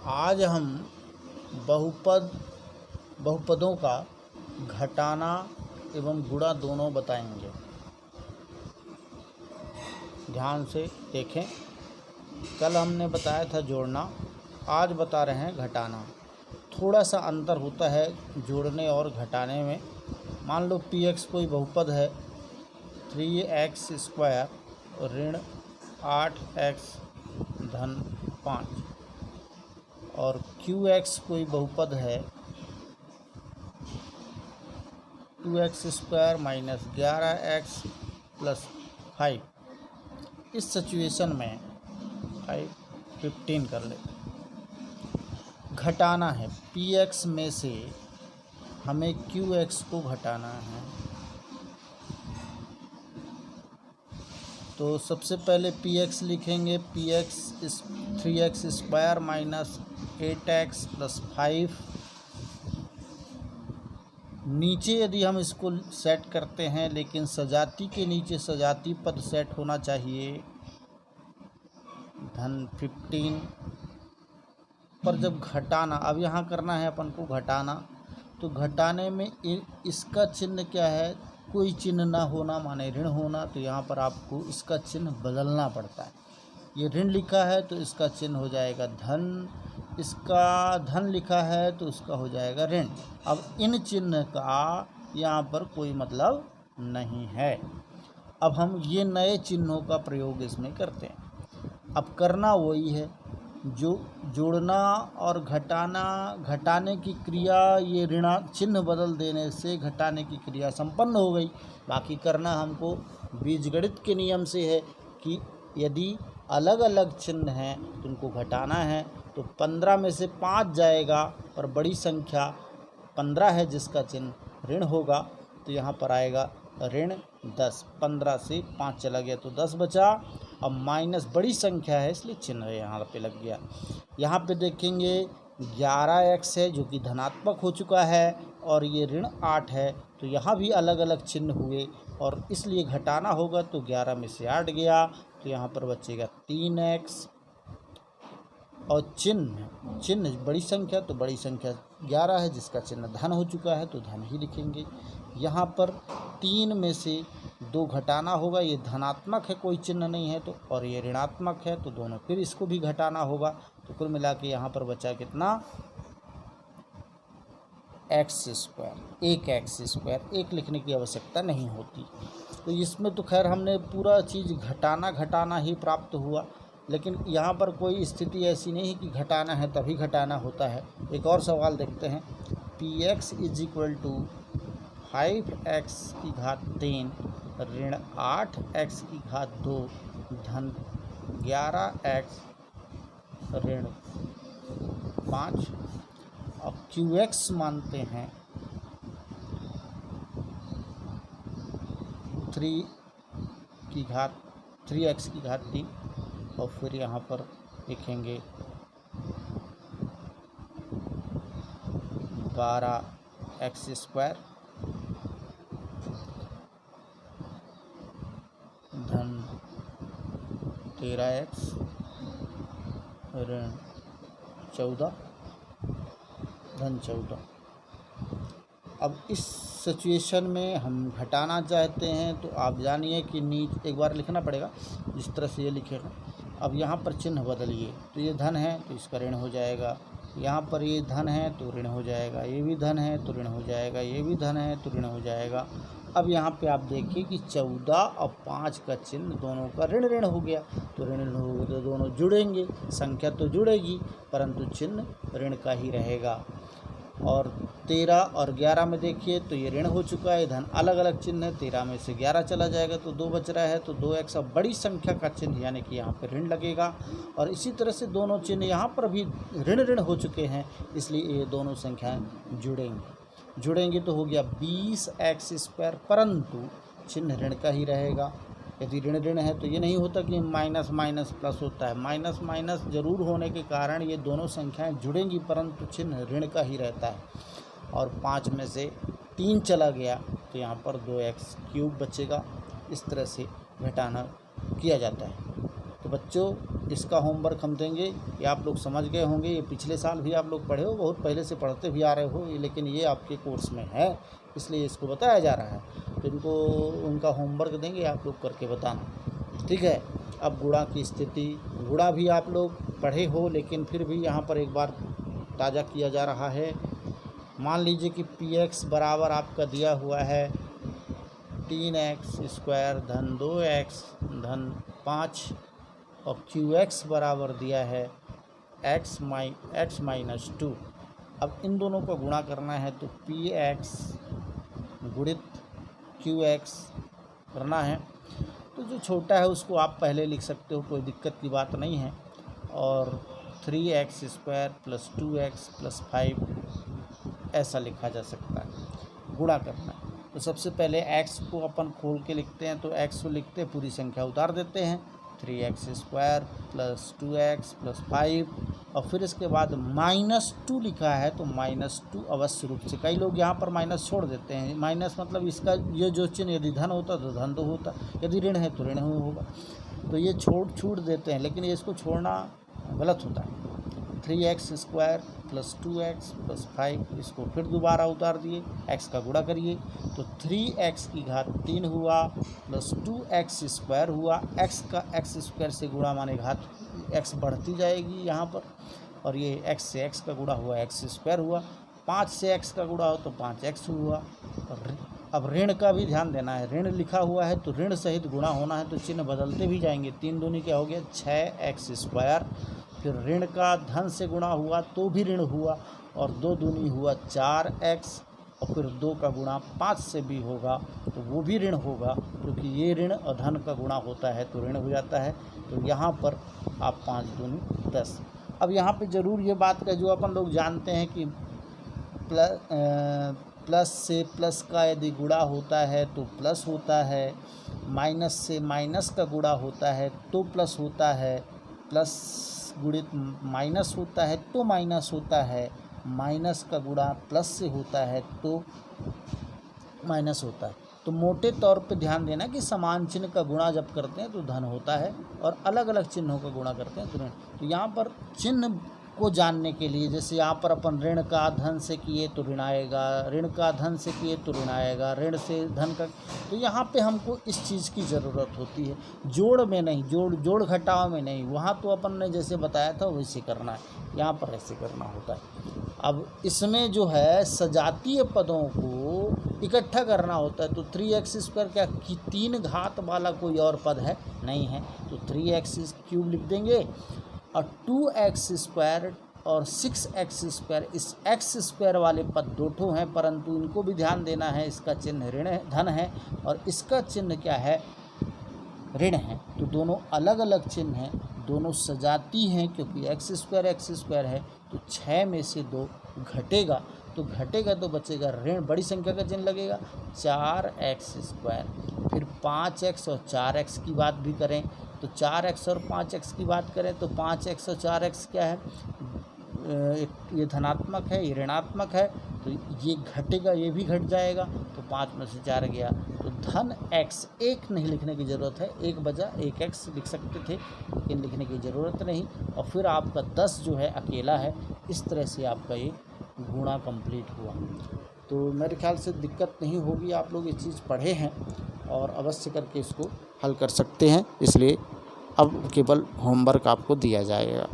आज हम बहुपदों का घटाना एवं गुणा दोनों बताएंगे। ध्यान से देखें। कल हमने बताया था जोड़ना, आज बता रहे हैं घटाना। थोड़ा सा अंतर होता है जोड़ने और घटाने में। मान लो px कोई बहुपद है 3x² ऋण 8x धन 5 और qx कोई बहुपद है 2x² माइनस 11x प्लस 5। इस सिचुएशन में 15 कर लेते। घटाना है px में से हमें qx को घटाना है। तो सबसे पहले px लिखेंगे। px इस 3x² माइनस 8x प्लस 5। नीचे यदि हम इसको सेट करते हैं, लेकिन सजाती के नीचे सजाती पद सेट होना चाहिए धन 15 पर। जब घटाना, अब यहाँ करना है अपन को घटाना, तो घटाने में इसका चिन्ह क्या है, कोई चिन्ह ना होना माने ऋण होना। तो यहाँ पर आपको इसका चिन्ह बदलना पड़ता है। ये ऋण लिखा है तो इसका चिन्ह हो जाएगा धन, इसका धन लिखा है तो उसका हो जाएगा ऋण। अब इन चिन्ह का यहाँ पर कोई मतलब नहीं है। अब हम ये नए चिन्हों का प्रयोग इसमें करते हैं। अब करना वही है जो जोड़ना और घटाना। घटाने की क्रिया, ये ऋण चिन्ह बदल देने से घटाने की क्रिया संपन्न हो गई। बाकी करना हमको बीजगणित के नियम से है कि यदि अलग अलग चिन्ह हैं तो उनको घटाना है। तो 15 में से 5 जाएगा और बड़ी संख्या 15 है जिसका चिन्ह ऋण होगा, तो यहाँ पर आएगा ऋण 10। 15 से 5 चला गया तो 10 बचा। अब माइनस बड़ी संख्या है इसलिए चिन्ह यहाँ पे लग गया। यहाँ पे देखेंगे 11x है जो कि धनात्मक हो चुका है और ये ऋण 8 है, तो यहाँ भी अलग अलग चिन्ह हुए और इसलिए घटाना होगा। तो 11 में से 8 गया तो यहाँ पर बचेगा 3x और चिन्ह बड़ी संख्या, तो बड़ी संख्या 11 है जिसका चिन्ह धन हो चुका है तो धन ही लिखेंगे। यहाँ पर 3 में से 2 घटाना होगा, ये धनात्मक है कोई चिन्ह नहीं है तो, और ये ऋणात्मक है तो दोनों फिर इसको भी घटाना होगा। तो कुल मिला के यहाँ पर बचा कितना, x²। एक लिखने की आवश्यकता नहीं होती। तो इसमें तो खैर हमने पूरा चीज़ घटाना ही प्राप्त हुआ, लेकिन यहाँ पर कोई स्थिति ऐसी नहीं कि घटाना है तभी घटाना होता है। एक और सवाल देखते हैं। px = 5x³ ऋण 8x² धन 11x ऋण 5। अब qx मानते हैं 3x³ और फिर यहाँ पर लिखेंगे 12x² धन 13x ऋण 14 धन 14। अब इस सिचुएशन में हम घटाना चाहते हैं तो आप जानिए कि नीचे एक बार लिखना पड़ेगा जिस तरह से ये लिखेगा। अब यहाँ पर चिन्ह बदलिए, तो ये धन है तो इसका ऋण हो जाएगा, यहाँ पर ये धन है तो ऋण हो जाएगा, ये भी धन है तो ऋण हो जाएगा, ये भी धन है तो ऋण हो जाएगा। अब यहाँ पे आप देखिए कि 14 और 5 का चिन्ह दोनों का ऋण हो गया। तो ऋण हो गया तो दोनों जुड़ेंगे, संख्या तो जुड़ेगी परंतु चिन्ह ऋण का ही रहेगा। और 13 और 11 में देखिए तो ये ऋण हो चुका है, धन अलग अलग चिन्ह है। 13 में से 11 चला जाएगा तो 2 बच रहा है, तो 2x अब बड़ी संख्या का चिन्ह यानी कि यहाँ पर ऋण लगेगा। और इसी तरह से दोनों चिन्ह यहाँ पर भी ऋण हो चुके हैं, इसलिए ये दोनों संख्याएं जुड़ेंगी तो हो गया 20x², परंतु चिन्ह ऋण का ही रहेगा। यदि ऋण है तो ये नहीं होता कि माइनस माइनस प्लस होता है। माइनस माइनस जरूर होने के कारण ये दोनों संख्याएं जुड़ेंगी परंतु चिन्ह ऋण का ही रहता है। और 5 में से 3 चला गया तो यहाँ पर 2x³ बचेगा। इस तरह से घटाना किया जाता है। तो बच्चों इसका होमवर्क हम देंगे, ये आप लोग समझ गए होंगे, ये पिछले साल भी आप लोग पढ़े हो, बहुत पहले से पढ़ते भी आ रहे हो, लेकिन ये आपके कोर्स में है इसलिए इसको बताया जा रहा है। तो इनको उनका होमवर्क देंगे, आप लोग करके बताना, ठीक है। अब गुणा की स्थिति, गुणा भी आप लोग पढ़े हो लेकिन फिर भी यहाँ पर एक बार ताज़ा किया जा रहा है। मान लीजिए कि px बराबर आपका दिया हुआ है 3x² धन 2x धन 5 और qx बराबर दिया है x माइनस 2। अब इन दोनों को गुणा करना है तो px गुणित qx करना है। तो जो छोटा है उसको आप पहले लिख सकते हो, कोई दिक्कत की बात नहीं है। और 3x² + 2x + 5 ऐसा लिखा जा सकता है, गुणा करना है। तो सबसे पहले x को अपन खोल के लिखते हैं, तो x को लिखते हैं पूरी संख्या उतार देते हैं, 3x² + 2x + 5 और फिर इसके बाद -2 लिखा है तो -2 अवश्य रूप से, कई लोग यहाँ पर माइनस छोड़ देते हैं, माइनस मतलब इसका ये जो चिन्ह यदि धन होता तो धन तो होता, यदि ऋण है तो ऋण होगा, तो ये छूट देते हैं, लेकिन ये इसको छोड़ना गलत होता है। 3x² + 2x + 5 इसको फिर दोबारा उतार दिए, x का गुणा करिए तो 3x³ हुआ प्लस 2x² हुआ, x का x² से गुणा माने घात x बढ़ती जाएगी यहाँ पर, और ये x से x का गुणा हुआ x² हुआ, 5 से x का गुणा हो तो 5x हुआ। अब ऋण का भी ध्यान देना है, ऋण लिखा हुआ है तो ऋण सहित गुणा होना है, तो चिन्ह बदलते भी जाएंगे। 3 दूनी क्या हो गया 6x², फिर ऋण का धन से गुणा हुआ तो भी ऋण हुआ, और 2 दूनी हुआ 4x, और फिर 2 का गुणा 5 से भी होगा तो वो भी ऋण होगा, क्योंकि ये ऋण और धन का गुणा होता है तो ऋण हो जाता है। तो यहाँ पर आप 5 दूनी 10। अब यहाँ पे ज़रूर ये बात का जो अपन लोग जानते हैं कि प्लस से प्लस का यदि गुणा होता है तो प्लस होता है, माइनस से माइनस का गुणा होता है तो प्लस होता है, प्लस गुणित माइनस होता है तो माइनस होता है, माइनस का गुणा प्लस से होता है तो माइनस होता है। तो मोटे तौर पे ध्यान देना कि समान चिन्ह का गुणा जब करते हैं तो धन होता है, और अलग अलग चिन्हों का गुणा करते हैं तो ऋण। तो यहाँ पर चिन्ह को जानने के लिए, जैसे यहाँ पर अपन ऋण का धन से किए तो ऋण आएगा, ऋण का धन से किए तो ऋण आएगा, ऋण से धन का, तो यहाँ पे हमको इस चीज़ की ज़रूरत होती है, जोड़ में नहीं, जोड़ घटाव में नहीं। वहाँ तो अपन ने जैसे बताया था वैसे करना है, यहाँ पर ऐसे करना होता है। अब इसमें जो है सजातीय पदों को इकट्ठा करना होता है, तो 3x² क्या 3 घात वाला कोई और पद है नहीं है, तो 3x³ लिख देंगे, और 2x² और 6x², इस x² वाले पद 2 ठो हैं, परंतु इनको भी ध्यान देना है, इसका चिन्ह ऋण धन है और इसका चिन्ह क्या है ऋण है। तो दोनों अलग अलग चिन्ह हैं, दोनों सजाती हैं, क्योंकि x² है तो 6 में से 2 घटेगा, तो घटेगा तो बचेगा ऋण, बड़ी संख्या का चिन्ह लगेगा 4x²। फिर 5x और 4x की बात भी करें तो 4x और 5x की बात करें तो 5x और 4x क्या है, ये धनात्मक है, ये ऋणात्मक है, तो ये घटेगा, ये भी घट जाएगा, तो 5 में से 4 गया, तो धन x, 1 नहीं लिखने की ज़रूरत है, 1 बजा 1x लिख सकते थे, लेकिन लिखने की ज़रूरत नहीं। और फिर आपका 10 जो है अकेला है, इस तरह से आपका ये गुणा कंप्लीट हुआ। तो मेरे ख्याल से दिक्कत नहीं होगी, आप लोग ये चीज़ पढ़े हैं और अवश्य करके इसको हल कर सकते हैं, इसलिए अब केवल होमवर्क आपको दिया जाएगा।